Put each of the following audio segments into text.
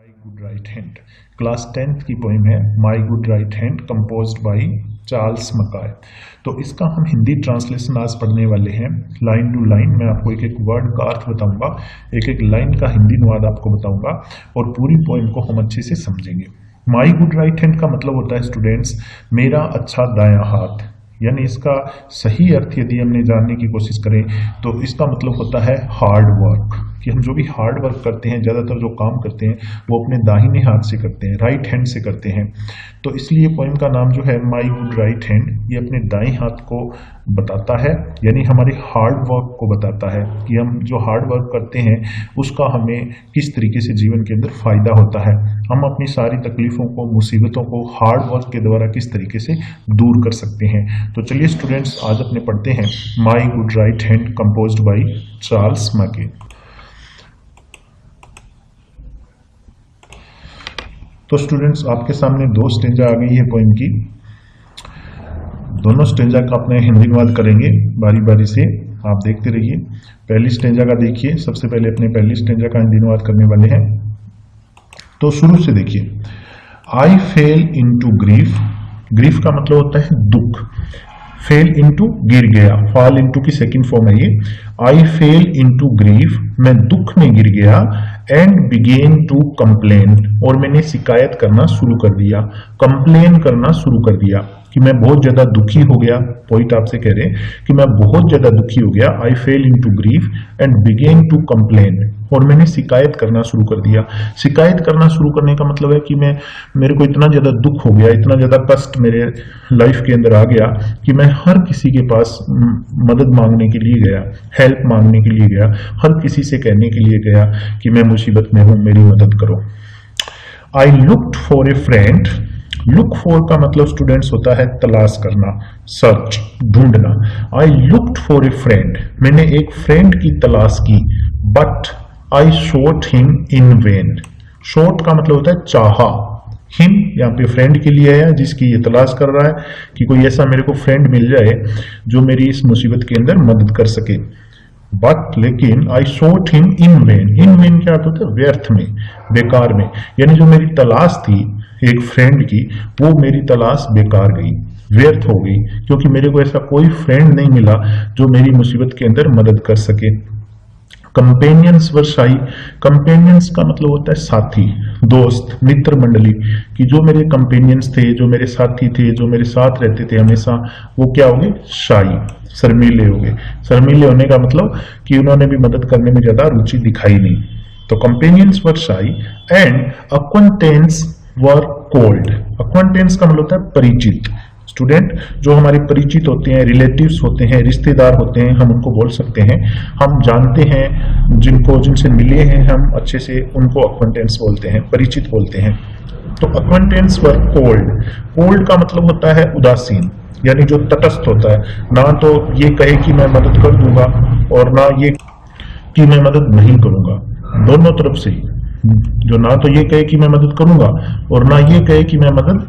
माई good right hand class 10th की poem है my good right hand composed by Charles Mackay. तो इसका हम हिंदी ट्रांसलेशन आज पढ़ने वाले हैं लाइन टू लाइन। मैं आपको एक एक वर्ड का अर्थ बताऊंगा, एक एक लाइन का हिंदी अनुवाद आपको बताऊंगा और पूरी पोइम को हम अच्छे से समझेंगे। माई गुड राइट हैंड का मतलब होता है स्टूडेंट्स मेरा अच्छा दायां हाथ, यानी इसका सही अर्थ यदि हमने जानने की कोशिश करें तो इसका मतलब होता है हार्ड वर्क, कि हम जो भी हार्ड वर्क करते हैं, ज़्यादातर जो काम करते हैं वो अपने दाहिने हाथ से करते हैं, राइट हैंड से करते हैं। तो इसलिए पोइम का नाम जो है माई गुड राइट हैंड, ये अपने दाएं हाथ को बताता है, यानी हमारे हार्ड वर्क को बताता है कि हम जो हार्ड वर्क करते हैं उसका हमें किस तरीके से जीवन के अंदर फ़ायदा होता है, हम अपनी सारी तकलीफ़ों को, मुसीबतों को हार्ड वर्क के द्वारा किस तरीके से दूर कर सकते हैं। तो चलिए स्टूडेंट्स आज अपने पढ़ते हैं my good right hand composed by Charles Mackay. तो स्टूडेंट्स आपके सामने दो स्टेंजा आ गई है पोइम की। दोनों स्टेंजा का अपने हिंदी अनुवाद करेंगे बारी बारी से, आप देखते रहिए। पहली स्टेंजा का देखिए, सबसे पहले अपने पहली स्टेंजा का हिंदी अनुवाद करने वाले हैं। तो शुरू से देखिए, आई फेल इनटू ग्रीफ, ग्रीफ का मतलब होता है दुख, फेल इनटू गिर गया, फॉल इनटू की सेकंड फॉर्म है ये। आई फेल इनटू ग्रीफ, मैं दुख में गिर गया, एंड बिगेन टू कंप्लेन, और मैंने शिकायत करना शुरू कर दिया, कंप्लेन करना शुरू कर दिया कि मैं बहुत ज्यादा दुखी हो गया। पॉइंट आपसे कह रहे हैं कि मैं बहुत ज्यादा दुखी हो गया। I fell into grief and began to complain, और मैंने शिकायत करना शुरू कर दिया। शिकायत करना शुरू करने का मतलब है कि मेरे को इतना ज्यादा दुख हो गया, इतना ज्यादा कष्ट मेरे लाइफ के अंदर आ गया कि मैं हर किसी के पास मदद मांगने के लिए गया, हेल्प मांगने के लिए गया, हर किसी से कहने के लिए गया कि मैं मुसीबत में हूं, मेरी मदद करो। आई looked for a friend, look for का मतलब स्टूडेंट्स होता है तलाश करना, सर्च, ढूंढना। आई लुक्ड फॉर ए फ्रेंड, मैंने एक फ्रेंड की तलाश की, but I shot him in when, shot का मतलब होता है चाहा, हिम यहाँ पे फ्रेंड के लिए आया जिसकी ये तलाश कर रहा है कि कोई ऐसा मेरे को फ्रेंड मिल जाए जो मेरी इस मुसीबत के अंदर मदद कर सके। बट लेकिन आई shot him in when, in when क्या होता है व्यर्थ में, बेकार में, यानी जो मेरी तलाश थी एक फ्रेंड की, वो मेरी तलाश बेकार गई, व्यर्थ हो गई, क्योंकि मेरे को ऐसा कोई फ्रेंड नहीं मिला जो मेरी मुसीबत के अंदर मदद कर सके। कंपेनियंस वर शाई, कंपेनियंस का मतलब होता है साथी, दोस्त, मित्र मंडली, कि जो मेरे कंपेनियंस थे, जो मेरे साथी थे, जो मेरे साथ रहते थे हमेशा, वो क्या हो गए, शाई, शर्मीले हो गए। शर्मीले होने का मतलब कि उन्होंने भी मदद करने में ज्यादा रुचि दिखाई नहीं। तो कंपेनियंस वर शाई एंड अक्वांटेंस वर कोल्ड, अक्वांटेंस का मतलब होता है परिचित। स्टूडेंट जो हमारे परिचित होते हैं, रिलेटिव्स होते हैं, रिश्तेदार होते हैं, हम उनको बोल सकते हैं, हम जानते हैं जिनसे मिले हैं हम अच्छे से, उनको अक्वांटेंस बोलते हैं, परिचित बोलते हैं। तो अक्वांटेंस वर कोल्ड, कोल्ड का मतलब होता है उदासीन, यानी जो तटस्थ होता है, ना तो ये कहे कि मैं मदद कर दूंगा और ना ये कि मैं मदद नहीं करूंगा, दोनों तरफ से ही, जो ना तो ये कहे कि मैं मदद करूंगा और ना ये कहे कि मैं मदद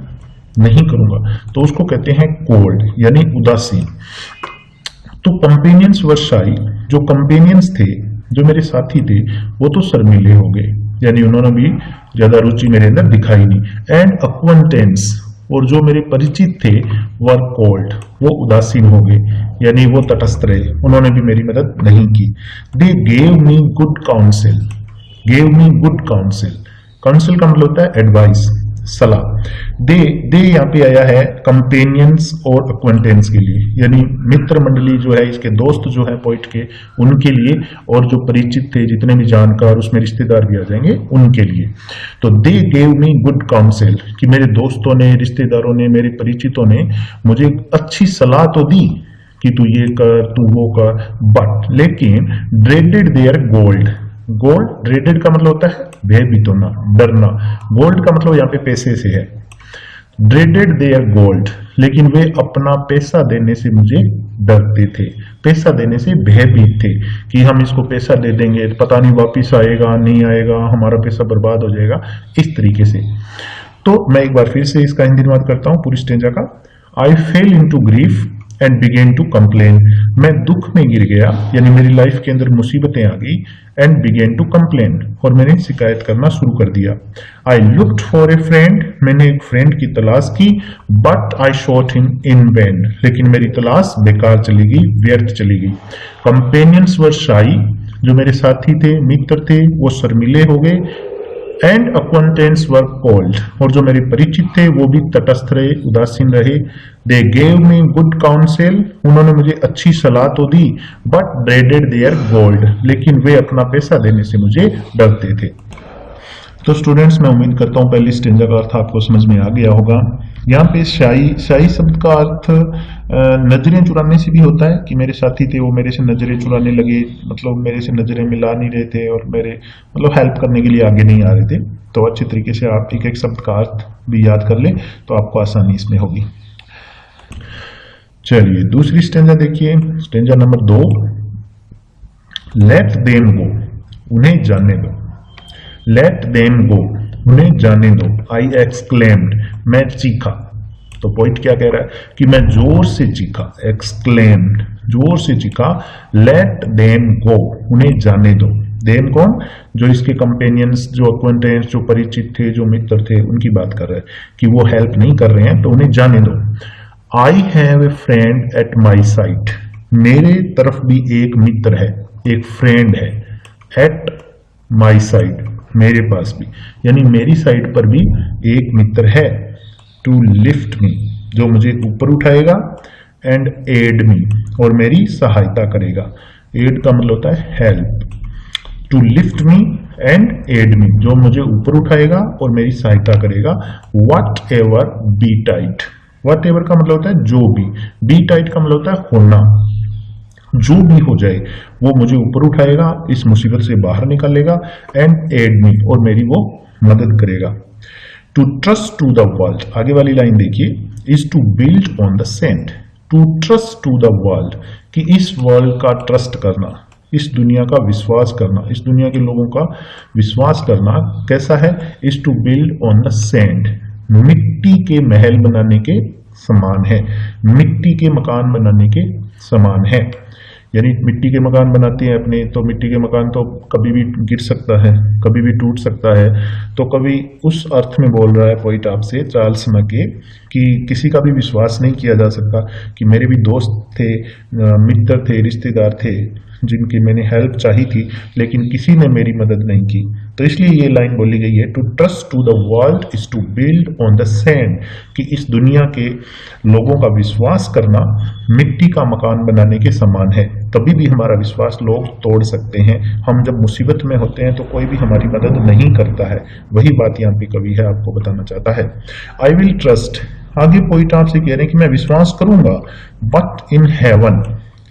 नहीं करूंगा, तो उसको कहते हैं कोल्ड, यानी उदासीन। तो कंपेनियंस वर शाई, जो कंपेनियंस थे, जो मेरे साथी थे, वो तो शर्मीले हो गए, यानी उन्होंने भी ज्यादा रुचि मेरे अंदर दिखाई नहीं। एंड अक्वांटेंस, और जो मेरे परिचित थे, वर कोल्ड, वो उदासीन हो गए, यानी वो तटस्थ रहे, उन्होंने भी मेरी मदद नहीं की। They gave me good council, gave me good council, council का मतलब होता है एडवाइस, सलाह। दे यहाँ पे आया है कंपेनियंस और अक्वेंटेंस के लिए, यानी मित्र मंडली जो है, इसके दोस्त जो है पोइट के, उनके लिए, और जो परिचित थे, जितने भी जानकार, उसमें रिश्तेदार भी आ जाएंगे, उनके लिए। तो they gave me good council, कि मेरे दोस्तों ने, रिश्तेदारों ने, मेरे परिचितों ने मुझे अच्छी सलाह तो दी कि तू ये कर, तू वो कर, बट लेकिन dreaded there gold, gold, dreaded का मतलब होता है भयभीत होना, डरना, गोल्ड का मतलब यहाँ पे पैसे से है। ड्रेडेड देयर गोल्ड, लेकिन वे अपना पैसा देने से मुझे डरते थे, पैसा देने से भयभीत थे कि हम इसको पैसा दे देंगे, पता नहीं वापिस आएगा नहीं आएगा, हमारा पैसा बर्बाद हो जाएगा, इस तरीके से। तो मैं एक बार फिर से इसका हिंदी अनुवाद करता हूँ पूरी स्टेंजा का। I fell into grief and began to complain. मैं दुख में गिर गया, यानी मेरी लाइफ के अंदर मुसीबतें आ गई। एंड बिगेन टू कंप्लेन, और मैंने शिकायत करना शुरू कर दिया। I looked for a friend, मैंने एक फ्रेंड की तलाश की। But I shot him in vain, लेकिन मेरी तलाश बेकार चली गई, व्यर्थ चली गई। कंपेनियंस वर शाई, जो मेरे साथी थे, मित्र थे, वो शर्मिले हो गए। एंड अक्वांटेंस वर कोल्ड, और जो मेरे परिचित थे वो भी तटस्थ रहे, उदासीन रहे। They gave me good council, उन्होंने मुझे अच्छी सलाह तो दी। बट ड्रेडेड देयर गोल्ड, लेकिन वे अपना पैसा देने से मुझे डरते थे। तो स्टूडेंट्स, मैं उम्मीद करता हूँ पहली स्टेंजा का अर्थ आपको समझ में आ गया होगा। यहाँ पे शाई शब्द का अर्थ नजरें चुराने से भी होता है, कि मेरे साथी थे वो मेरे से नजरें चुराने लगे, मतलब मेरे से नजरें मिला नहीं रहे थे और मेरे मतलब हेल्प करने के लिए आगे नहीं आ रहे थे। तो अच्छी तरीके से आप एक एक शब्द का अर्थ भी याद कर लें तो आपको आसानी इसमें होगी। चलिए दूसरी स्टेंजा देखिए, stanza number 2। Let them go, उन्हें जाने दो। लेट देम गो, उन्हें जाने दो। आई एक्सक्लेम्ड, मैं चीखा। तो पॉइंट क्या कह रहा है कि मैं जोर से चीखा, एक्सक्लेम्ड, जोर से चीखा। लेट देम गो, उन्हें जाने दो। देम कौन? जो इसके कंपेनियंस, जो अक्वेंटेंस, जो परिचित थे, जो मित्र थे, उनकी बात कर रहे हैं कि वो हेल्प नहीं कर रहे हैं, तो उन्हें जाने दो। I have a friend at my side, मेरे तरफ भी एक मित्र है, एक फ्रेंड है। एट माई साइड, मेरे पास भी, यानी मेरी साइड पर भी एक मित्र है। टू लिफ्ट मी, जो मुझे ऊपर उठाएगा। एंड एड मी, और मेरी सहायता करेगा। एड का मतलब होता है help. To lift me and aid me, जो मुझे ऊपर उठाएगा और मेरी सहायता करेगा। Whatever betide, whatever का मतलब होता है जो भी, बी टाइट का मतलब होता है होना। जो भी हो जाए वो मुझे ऊपर उठाएगा, इस मुसीबत से बाहर निकालेगा। एंड एड मी, और मेरी वो मदद करेगा। To trust to the world, आगे वाली लाइन देखिए, is to build on the sand. To trust to the world, कि इस वर्ल्ड का ट्रस्ट करना, इस दुनिया का विश्वास करना, इस दुनिया के लोगों का विश्वास करना कैसा है? Is to build on the sand, मिट्टी के महल बनाने के समान है, मिट्टी के मकान बनाने के समान है। यानी मिट्टी के मकान बनाते हैं अपने, तो मिट्टी के मकान तो कभी भी गिर सकता है, कभी भी टूट सकता है। तो कभी उस अर्थ में बोल रहा है पोइट आपसे, चार्ल्स मैके, कि किसी का भी विश्वास नहीं किया जा सकता। कि मेरे भी दोस्त थे, मित्र थे, रिश्तेदार थे, जिनकी मैंने हेल्प चाही थी, लेकिन किसी ने मेरी मदद नहीं की। तो इसलिए ये लाइन बोली गई है, to trust to the world is to build on the sand, कि इस दुनिया के लोगों का विश्वास करना मिट्टी का मकान बनाने के समान है। कभी भी हमारा विश्वास लोग तोड़ सकते हैं। हम जब मुसीबत में होते हैं तो कोई भी हमारी मदद नहीं करता है। वही बात यहाँ पे कवि है आपको बताना चाहता है। आई विल ट्रस्ट, आगे पोइट आपसे कह रहे हैं कि मैं विश्वास करूंगा, बट इन हेवन,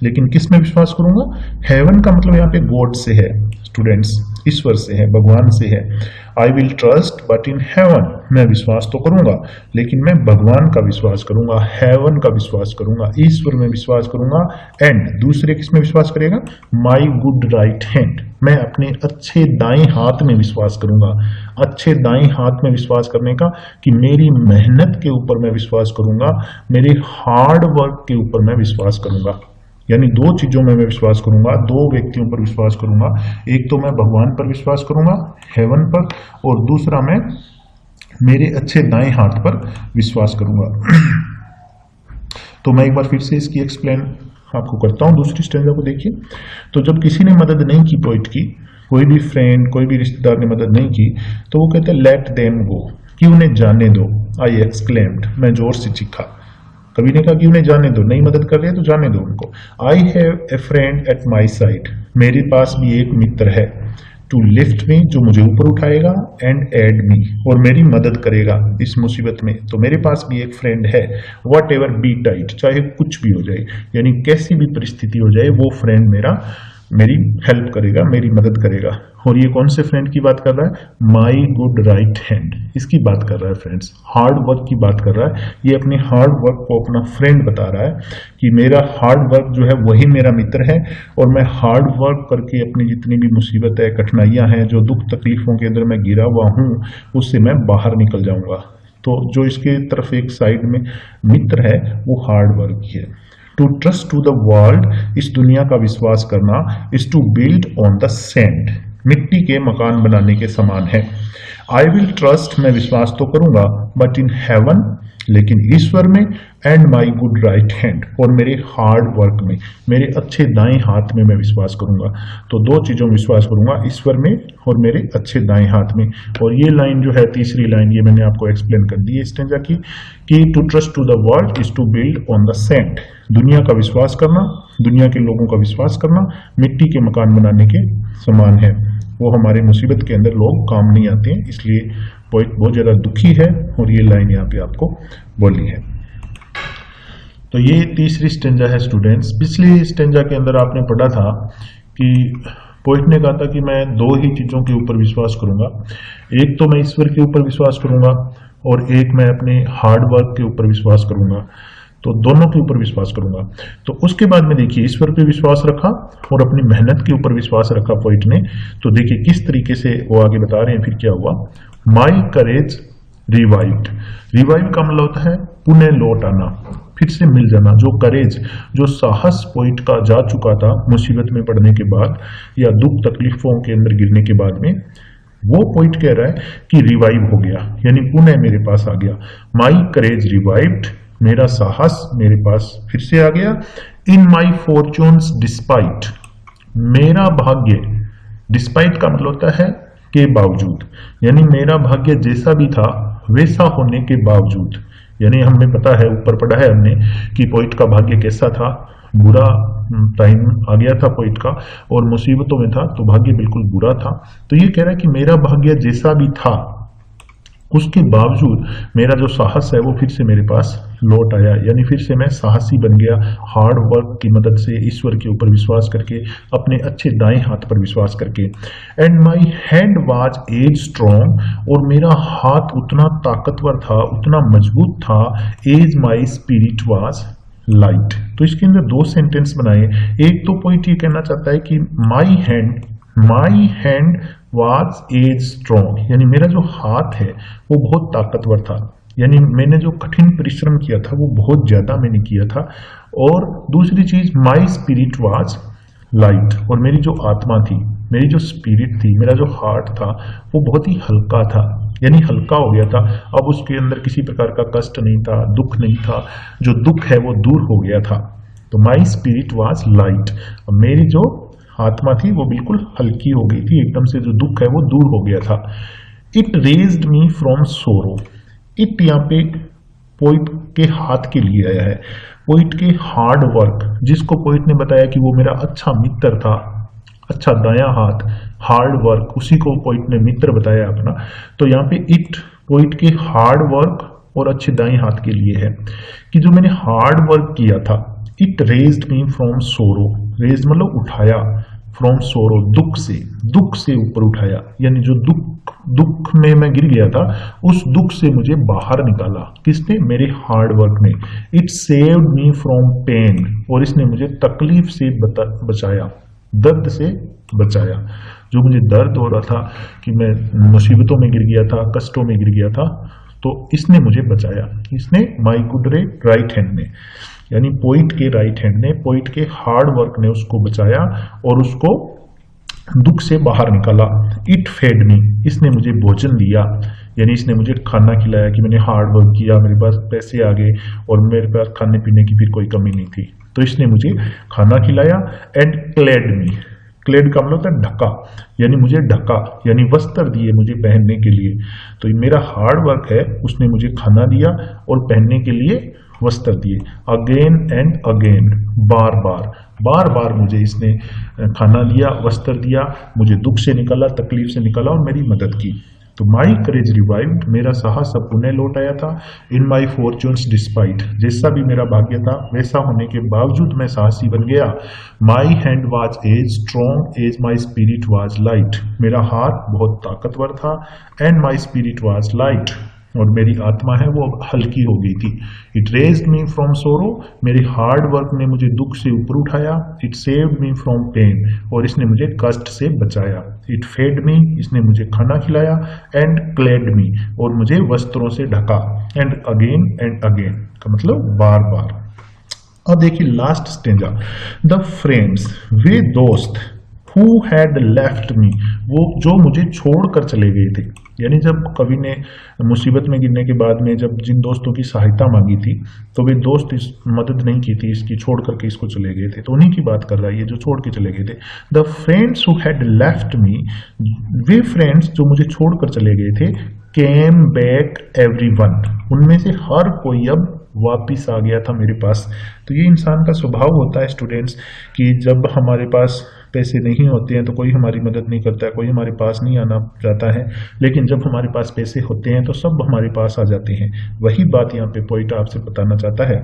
लेकिन किस में विश्वास करूंगा? हेवन का मतलब यहाँ पे गॉड से है स्टूडेंट्स, ईश्वर से है, भगवान से है। I will trust but in heaven, मैं विश्वास तो करूंगा लेकिन मैं भगवान का विश्वास करूंगा, हेवन का विश्वास करूंगा, ईश्वर में विश्वास करूंगा। एंड दूसरे किस में विश्वास करेगा? माई गुड राइट हैंड, मैं अपने अच्छे दाएं हाथ में विश्वास करूंगा। अच्छे दाएं हाथ में विश्वास करने का कि मेरी मेहनत के ऊपर मैं विश्वास करूंगा, मेरे हार्ड वर्क के ऊपर मैं विश्वास करूंगा। यानी दो चीजों में मैं विश्वास करूंगा, दो व्यक्तियों पर विश्वास करूंगा। एक तो मैं भगवान पर विश्वास करूंगा, हेवन पर, और दूसरा मैं मेरे अच्छे दाएं हाथ पर विश्वास करूंगा। तो मैं एक बार फिर से इसकी एक्सप्लेन आपको करता हूं। दूसरी स्टेंजा को देखिए। तो जब किसी ने मदद नहीं की पोइट की, कोई भी फ्रेंड, कोई भी रिश्तेदार ने मदद नहीं की, तो वो कहते हैं लेट देम गो, कि उन्हें जाने दो। आई एक्सक्लेम्ड, मैं जोर से चीखा। कवि ने कहा कि उन्हें जाने दो, नहीं मदद कर रहे तो जाने दो उनको। I have a friend at my side, मेरे पास भी एक मित्र है। टू लिफ्ट मी, जो मुझे ऊपर उठाएगा। एंड एड मी, और मेरी मदद करेगा इस मुसीबत में। तो मेरे पास भी एक फ्रेंड है। वट एवर बी टाइट, चाहे कुछ भी हो जाए, यानी कैसी भी परिस्थिति हो जाए, वो फ्रेंड मेरी हेल्प करेगा, मेरी मदद करेगा। और ये कौन से फ्रेंड की बात कर रहा है? माई गुड राइट हैंड, इसकी बात कर रहा है फ्रेंड्स, हार्ड वर्क की बात कर रहा है। ये अपने हार्ड वर्क को अपना फ्रेंड बता रहा है कि मेरा हार्ड वर्क जो है वही मेरा मित्र है, और मैं हार्ड वर्क करके अपनी जितनी भी मुसीबत है, कठिनाइयां हैं, जो दुख तकलीफों के अंदर मैं गिरा हुआ हूँ, उससे मैं बाहर निकल जाऊंगा। तो जो इसके तरफ एक साइड में मित्र है वो हार्ड वर्क ही है। To trust to the world, इस दुनिया का विश्वास करना, is to build on the sand, मिट्टी के मकान बनाने के समान है। आई विल ट्रस्ट, मैं विश्वास तो करूंगा, बट इन हेवन, लेकिन ईश्वर में, and my good right hand, और मेरे हार्ड वर्क में, मेरे अच्छे दाएं हाथ में मैं विश्वास करूंगा। तो दो चीजों में विश्वास करूंगा, ईश्वर में और मेरे अच्छे दाएं हाथ में। और ये लाइन जो है, तीसरी लाइन, ये मैंने आपको एक्सप्लेन कर दी है स्टेंजा की, कि to trust to the world is to build on the sand, दुनिया का विश्वास करना, दुनिया के लोगों का विश्वास करना मिट्टी के मकान बनाने के समान है। वो हमारे मुसीबत के अंदर लोग काम नहीं आते हैं, इसलिए पोइट बहुत ज्यादा दुखी है और ये लाइन यहाँ पे आपको बोली है। तो ये तीसरी स्टेंजा है स्टूडेंट्स। पिछली स्टेंजा के अंदर आपने पढ़ा था कि पोइट ने कहा था कि मैं दो ही चीजों के ऊपर विश्वास करूंगा, एक तो मैं ईश्वर के ऊपर विश्वास करूंगा और एक मैं अपने हार्ड वर्क के ऊपर विश्वास करूंगा। तो दोनों के ऊपर विश्वास करूंगा। तो उसके बाद में देखिए ईश्वर पे विश्वास रखा और अपनी मेहनत के ऊपर विश्वास रखा पोइट ने। तो देखिए किस तरीके से वो आगे बता रहे हैं फिर क्या हुआ। माई करेज रिवाइव्ड, रिवाइव का मतलब होता है पुनः लौट आना, फिर से मिल जाना। जो करेज, जो साहस पोइट का जा चुका था मुसीबत में पड़ने के बाद या दुख तकलीफों के अंदर गिरने के बाद में, वो पोइट कह रहा है कि रिवाइव हो गया, यानी पुनः मेरे पास आ गया। माई करेज रिवाइव्ड, मेरा साहस मेरे पास फिर से आ गया। इन माई फॉर्चून्स डिस्पाइट, मेरा भाग्य, डिस्पाइट का मतलब होता है के बावजूद, यानी मेरा भाग्य जैसा भी था वैसा होने के बावजूद, यानी हमें पता है, ऊपर पढ़ा है हमने कि पोइट का भाग्य कैसा था, बुरा टाइम आ गया था पोइट का और मुसीबतों में था, तो भाग्य बिल्कुल बुरा था। तो ये कह रहा है कि मेरा भाग्य जैसा भी था उसके बावजूद मेरा जो साहस है वो फिर से मेरे पास लौट आया, यानी फिर से मैं साहसी बन गया, हार्ड वर्क की मदद से, ईश्वर के ऊपर विश्वास करके, अपने अच्छे दाएं हाथ पर विश्वास करके। And my hand was as strong, और मेरा हाथ उतना ताकतवर था, उतना मजबूत था, as my spirit was light. तो इसके अंदर दो सेंटेंस बनाए। एक तो पॉइंट ये कहना चाहता है कि my hand was as strong, यानी मेरा जो हाथ है वो बहुत ताकतवर था, यानी मैंने जो कठिन परिश्रम किया था वो बहुत ज्यादा मैंने किया था। और दूसरी चीज, माई स्पिरिट वाज लाइट, और मेरी जो आत्मा थी, मेरी जो स्पिरिट थी, मेरा जो हार्ट था वो बहुत ही हल्का था, यानी हल्का हो गया था। अब उसके अंदर किसी प्रकार का कष्ट नहीं था, दुख नहीं था, जो दुख है वो दूर हो गया था। तो माई स्पिरिट वाज लाइट, मेरी जो आत्मा थी वो बिल्कुल हल्की हो गई थी, एकदम से जो दुख है वो दूर हो गया था। It raised me from sorrow, it यहाँ पे पोइट के हाथ के लिए आया है, पोइट के हार्ड वर्क, जिसको पोइट ने बताया कि वो मेरा अच्छा मित्र था, अच्छा दायां हाथ, हार्ड वर्क, उसी को पोइट ने मित्र बताया अपना। तो यहाँ पे इट पोइट के हार्ड वर्क और अच्छे दाएं हाथ के लिए है कि जो मैंने हार्ड वर्क किया था। It raised me from sorrow, raised मतलब उठाया, फ्रॉम सोरो दुख से ऊपर उठाया, यानी जो दुख में मैं गिर गया था उस दुख से मुझे बाहर निकाला। किसने? मेरे हार्ड वर्क ने। It saved me from pain, और इसने मुझे तकलीफ से बचाया, दर्द से बचाया। जो मुझे दर्द हो रहा था कि मैं मुसीबतों में गिर गया था, कष्टों में गिर गया था, तो इसने मुझे बचाया। इसने माई गुड राइट हैंड ने, यानी पोइट के राइट हैंड ने, पोइट के हार्ड वर्क ने उसको बचाया और उसको दुख से बाहर निकाला। इट फेड मी, इसने मुझे भोजन दिया, यानी इसने मुझे खाना खिलाया कि मैंने हार्ड वर्क किया, मेरे पास पैसे आ गए और मेरे पास खाने पीने की फिर कोई कमी नहीं थी, तो इसने मुझे खाना खिलाया। एंड क्लेड मी, क्लेड का मतलब होता है ढका, यानी मुझे ढका, यानी वस्त्र दिए मुझे पहनने के लिए। तो ये मेरा हार्ड वर्क है, उसने मुझे खाना दिया और पहनने के लिए वस्त्र दिए। अगेन एंड अगेन, बार बार मुझे इसने खाना दिया, वस्त्र दिया, मुझे दुख से निकाला, तकलीफ से निकाला और मेरी मदद की। तो माई करेज रिवाइव्ड, मेरा साहस अब पुनः लौट आया था। इन माई फॉर्चून्स डिस्पाइट, जैसा भी मेरा भाग्य था वैसा होने के बावजूद मैं साहसी बन गया। My hand was as strong as my spirit was light, मेरा हाथ बहुत ताकतवर था। And my spirit was light, और मेरी आत्मा है वो हल्की हो गई थी। It raised me from sorrow, मेरे हार्ड वर्क ने मुझे दुख से ऊपर उठाया। It saved me from pain, और इसने मुझे कष्ट से बचाया। इट फेड मी, इसने मुझे खाना खिलाया। एंड क्लेड मी, और मुझे वस्त्रों से ढका। एंड अगेन का मतलब बार बार। अब देखिए लास्ट स्टेंजा, द फ्रेंड्स, वे दोस्त, हु हैड लेफ्ट मी, वो जो मुझे छोड़कर चले गए थे। यानी जब कवि ने मुसीबत में गिरने के बाद में जब जिन दोस्तों की सहायता मांगी थी, तो वे दोस्त इस मदद नहीं की थी इसकी, छोड़ करके इसको चले गए थे, तो उन्हीं की बात कर रहा है ये जो छोड़ के चले गए थे। The friends who had left me, way friends जो मुझे छोड़कर चले गए थे, केम बैक एवरीवन, उनमें से हर कोई अब वापिस आ गया था मेरे पास। तो ये इंसान का स्वभाव होता है स्टूडेंट्स कि जब हमारे पास पैसे नहीं होते हैं तो कोई हमारी मदद नहीं करता है, कोई हमारे पास नहीं आना चाहता है, लेकिन जब हमारे पास पैसे होते हैं तो सब हमारे पास आ जाते हैं। वही बात यहाँ पे पोइट आपसे बताना चाहता है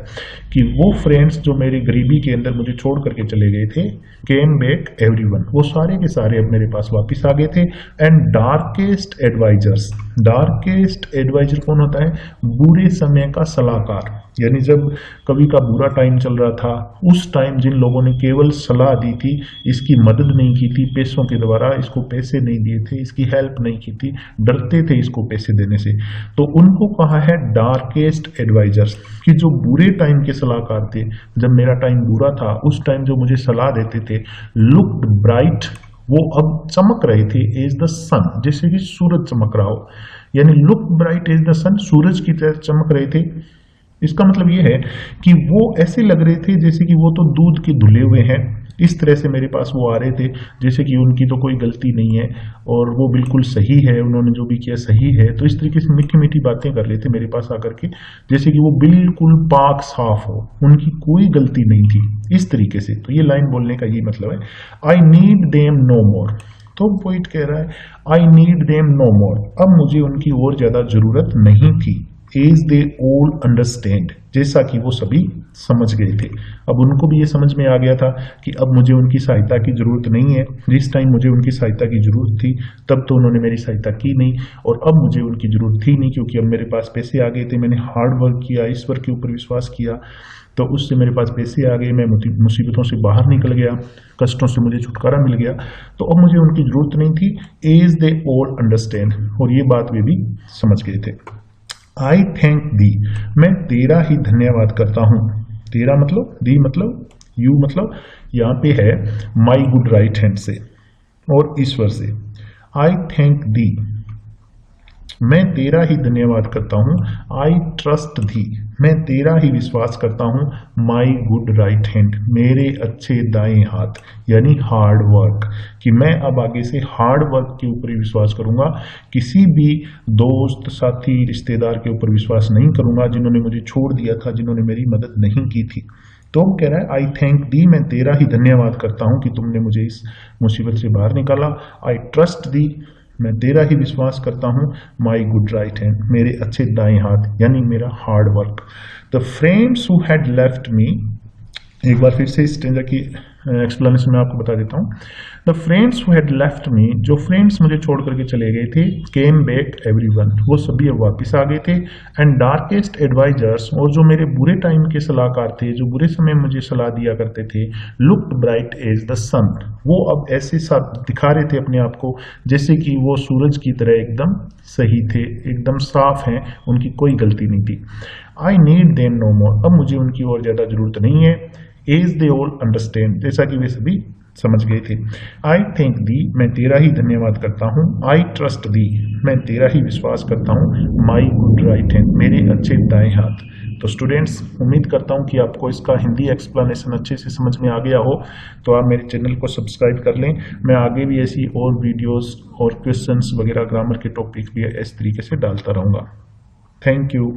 कि वो फ्रेंड्स जो मेरी गरीबी के अंदर मुझे छोड़ करके चले गए थे, केम बैक एवरीवन, वो सारे के सारे अब मेरे पास वापिस आ गए थे। And darkest advisers, darkest adviser कौन होता है? बुरे समय का सलाहकार। यानी जब कवि का बुरा टाइम चल रहा था, उस टाइम जिन लोगों ने केवल सलाह दी थी, इसकी मदद नहीं की थी पैसों के द्वारा, इसको पैसे नहीं दिए थे, इसकी हेल्प नहीं की थी, डरते थे इसको पैसे देने से, तो उनको कहा है डार्केस्ट एडवाइजर्स, कि जो बुरे टाइम के सलाहकार थे, जब मेरा टाइम बुरा था उस टाइम जो मुझे सलाह देते थे, लुक्ड ब्राइट, वो अब चमक रहे थे एज द सन, जैसे कि सूरज चमक रहा हो। यानी लुक ब्राइट एज द सन, सूरज की तरह चमक रहे थे। इसका मतलब ये है कि वो ऐसे लग रहे थे जैसे कि वो तो दूध के धुले हुए हैं, इस तरह से मेरे पास वो आ रहे थे, जैसे कि उनकी तो कोई गलती नहीं है और वो बिल्कुल सही है, उन्होंने जो भी किया सही है। तो इस तरीके से मीठी मीठी बातें कर रहे थे मेरे पास आकर के, जैसे कि वो बिल्कुल पाक साफ हो, उनकी कोई गलती नहीं थी, इस तरीके से। तो ये लाइन बोलने का ये मतलब है, आई नीड देम नो मोर। तो पोइट कह रहा है आई नीड देम नो मोर, अब मुझे उनकी और ज्यादा जरूरत नहीं थी। एज दे ऑल अंडरस्टैंड, जैसा कि वो सभी समझ गए थे। अब उनको भी ये समझ में आ गया था कि अब मुझे उनकी सहायता की जरूरत नहीं है। जिस टाइम मुझे उनकी सहायता की जरूरत थी तब तो उन्होंने मेरी सहायता की नहीं, और अब मुझे उनकी जरूरत थी नहीं, क्योंकि अब मेरे पास पैसे आ गए थे, मैंने हार्ड वर्क किया, ईश्वर के ऊपर विश्वास किया, तो उससे मेरे पास पैसे आ गए, मैं मुसीबतों से बाहर निकल गया, कष्टों से मुझे छुटकारा मिल गया, तो अब मुझे उनकी जरूरत नहीं थी। एज दे ऑल अंडरस्टैंड, और ये बात वे भी समझ गए थे। आई थैंक दी, मैं तेरा ही धन्यवाद करता हूं। तेरा मतलब, दी मतलब, यू मतलब, यहां पे है माई गुड राइट हैंड से और ईश्वर से। आई थैंक दी, मैं तेरा ही धन्यवाद करता हूं। आई ट्रस्ट दी, मैं तेरा ही विश्वास करता हूं। माई गुड राइट हैंड, मेरे अच्छे दाएं हाथ, यानी हार्ड वर्क, कि मैं अब आगे से हार्ड वर्क के ऊपर ही विश्वास करूंगा, किसी भी दोस्त, साथी, रिश्तेदार के ऊपर विश्वास नहीं करूंगा जिन्होंने मुझे छोड़ दिया था, जिन्होंने मेरी मदद नहीं की थी। तो कह रहा है आई थैंक दी, मैं तेरा ही धन्यवाद करता हूं कि तुमने मुझे इस मुसीबत से बाहर निकाला। आई ट्रस्ट दी, मैं तेरा ही विश्वास करता हूं। माई गुड राइट हैंड, मेरे अच्छे दाएं हाथ, यानी मेरा hard work. The friends who had left me, एक बार फिर से इस स्टेंजा की एक्सप्लेनेशन में आपको बता देता हूँ। The friends who had left me, जो फ्रेंड्स मुझे छोड़ करके चले गए थे, केम बैक एवरीवन, वो सभी अब वापस आ गए थे। एंड डार्केस्ट एडवाइजर्स, और जो मेरे बुरे टाइम के सलाहकार थे, जो बुरे समय मुझे सलाह दिया करते थे, लुक्ड ब्राइट एज द सन, वो अब ऐसे साथ दिखा रहे थे अपने आप को जैसे कि वो सूरज की तरह एकदम सही थे, एकदम साफ हैं, उनकी कोई गलती नहीं थी। आई नीड देम नो मोर, अब मुझे उनकी और ज्यादा जरूरत नहीं है। एज दे ऑल अंडरस्टैंड, जैसा कि वे सभी समझ गए थे। आई थैंक दी, मैं तेरा ही धन्यवाद करता हूँ। आई ट्रस्ट दी, मैं तेरा ही विश्वास करता हूँ। माई गुड राइट हैंड, मेरे अच्छे दाएं हाथ। तो स्टूडेंट्स, उम्मीद करता हूँ कि आपको इसका हिंदी एक्सप्लेनेशन अच्छे से समझ में आ गया हो, तो आप मेरे चैनल को सब्सक्राइब कर लें। मैं आगे भी ऐसी और वीडियोस और क्वेश्चंस वगैरह ग्रामर के टॉपिक भी इस तरीके से डालता रहूँगा। Thank you.